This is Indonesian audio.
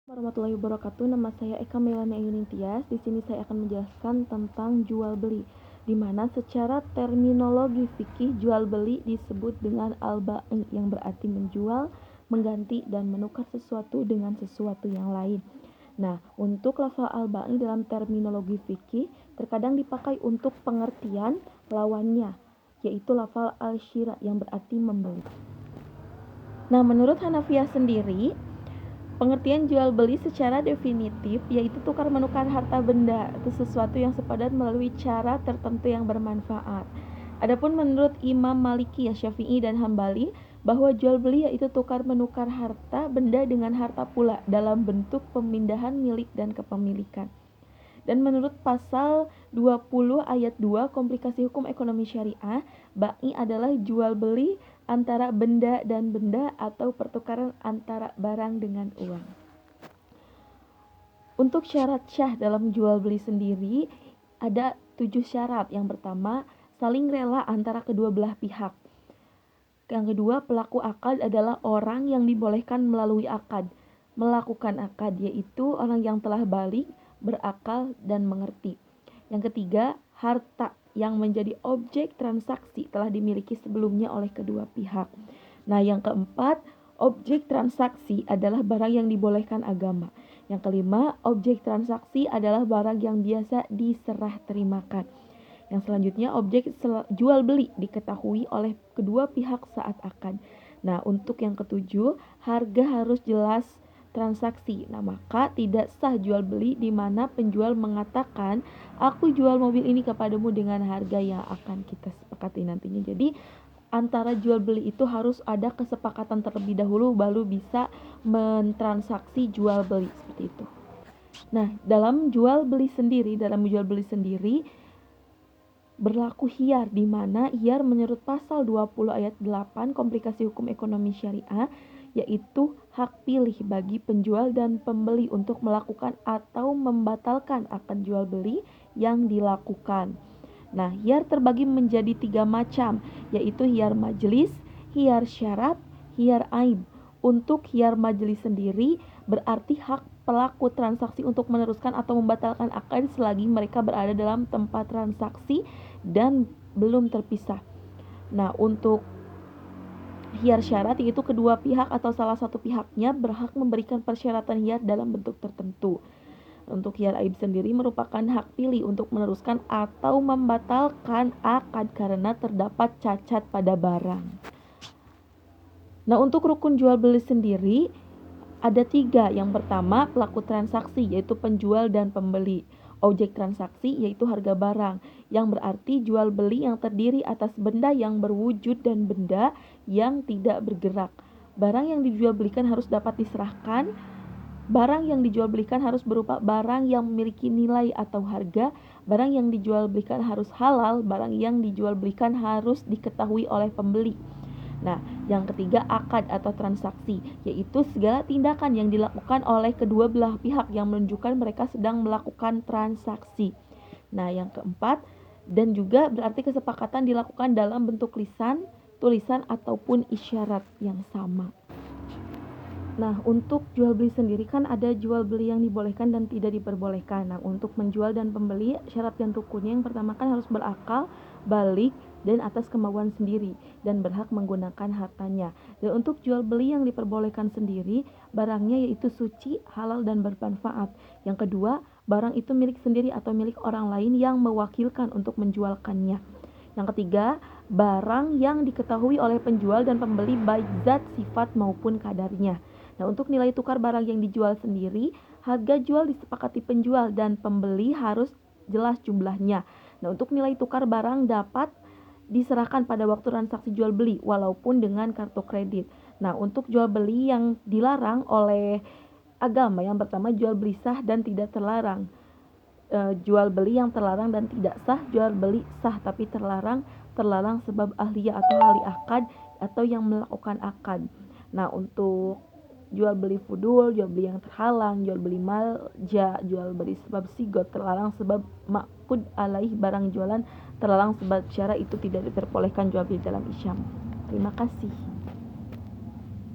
Warahmatullahi wabarakatuh. Nama saya Eka Melani Ayunintias. Di sini saya akan menjelaskan tentang jual beli, di mana secara terminologi fikih jual beli disebut dengan al-bai, yang berarti menjual, mengganti dan menukar sesuatu dengan sesuatu yang lain. Nah, untuk lafal al-bai dalam terminologi fikih terkadang dipakai untuk pengertian lawannya, yaitu lafal al-syira yang berarti membeli. Nah, menurut Hanafiyah sendiri, pengertian jual beli secara definitif yaitu tukar menukar harta benda atau sesuatu yang sepadan melalui cara tertentu yang bermanfaat. Adapun menurut Imam Maliki, Syafi'i dan Hambali, bahwa jual beli yaitu tukar menukar harta benda dengan harta pula dalam bentuk pemindahan milik dan kepemilikan. Dan menurut pasal 20 ayat 2 komplikasi hukum ekonomi syariah, bai adalah jual beli antara benda dan benda atau pertukaran antara barang dengan uang. Untuk syarat syah dalam jual beli sendiri ada 7 syarat. Yang pertama, saling rela antara kedua belah pihak. Yang kedua, pelaku akad adalah orang yang dibolehkan melalui akad melakukan akad, yaitu orang yang telah balik, berakal, dan mengerti. Yang ketiga, harta yang menjadi objek transaksi telah dimiliki sebelumnya oleh kedua pihak. Nah, yang keempat, objek transaksi adalah barang yang dibolehkan agama. Yang kelima, objek transaksi adalah barang yang biasa diserah terimakan. Yang selanjutnya, objek jual beli diketahui oleh kedua pihak saat akad. Nah, untuk yang ketujuh, harga harus jelas transaksi. Nah, maka tidak sah jual beli di mana penjual mengatakan, aku jual mobil ini kepadamu dengan harga yang akan kita sepakati nantinya. Jadi antara jual beli itu harus ada kesepakatan terlebih dahulu baru bisa mentransaksi jual beli seperti itu. Nah, dalam jual beli sendiri berlaku khiyar, di mana khiyar menurut pasal 20 ayat 8 komplikasi hukum ekonomi syariah, yaitu hak pilih bagi penjual dan pembeli untuk melakukan atau membatalkan akad jual beli yang dilakukan. Nah, khiyar terbagi menjadi 3 macam, yaitu khiyar majelis, khiyar syarat, khiyar aib. Untuk khiyar majelis sendiri berarti hak pelaku transaksi untuk meneruskan atau membatalkan akad selagi mereka berada dalam tempat transaksi dan belum terpisah. Nah, untuk khiyar syarat yaitu kedua pihak atau salah satu pihaknya berhak memberikan persyaratan khiyar dalam bentuk tertentu. Untuk khiyar aib sendiri merupakan hak pilih untuk meneruskan atau membatalkan akad karena terdapat cacat pada barang. Nah, untuk rukun jual beli sendiri ada 3. Yang pertama, pelaku transaksi yaitu penjual dan pembeli. Objek transaksi yaitu harga barang, yang berarti jual beli yang terdiri atas benda yang berwujud dan benda yang tidak bergerak. Barang yang dijual belikan harus dapat diserahkan. Barang yang dijual belikan harus berupa barang yang memiliki nilai atau harga. Barang yang dijual belikan harus halal. Barang yang dijual belikan harus diketahui oleh pembeli. Nah, yang ketiga, akad atau transaksi, yaitu segala tindakan yang dilakukan oleh kedua belah pihak yang menunjukkan mereka sedang melakukan transaksi. Nah, yang keempat, dan juga berarti kesepakatan dilakukan dalam bentuk lisan, tulisan, ataupun isyarat yang sama. Nah, untuk jual beli sendiri kan ada jual beli yang dibolehkan dan tidak diperbolehkan. Nah, untuk menjual dan pembeli, syarat dan rukunnya yang pertama kan harus berakal, balik, dan atas kemauan sendiri, dan berhak menggunakan hartanya. Dan untuk jual beli yang diperbolehkan sendiri, barangnya yaitu suci, halal, dan bermanfaat. Yang kedua, barang itu milik sendiri atau milik orang lain yang mewakilkan untuk menjualkannya. Yang ketiga, barang yang diketahui oleh penjual dan pembeli baik zat, sifat, maupun kadarnya. Nah, untuk nilai tukar barang yang dijual sendiri, harga jual disepakati penjual dan pembeli harus jelas jumlahnya. Nah, untuk nilai tukar barang dapat diserahkan pada waktu transaksi jual beli walaupun dengan kartu kredit. Nah, untuk jual beli yang dilarang oleh agama, yang pertama jual beli sah dan tidak terlarang. Jual beli yang terlarang dan tidak sah, jual beli sah tapi terlarang sebab ahliyah atau ahli akad atau yang melakukan akad. Nah, untuk jual beli fudul, jual beli yang terhalang, jual beli malja, jual beli sebab sigot terlarang sebab maqud alaih, barang jualan terlarang sebab syara itu tidak diperbolehkan jual beli dalam isyam. Terima kasih.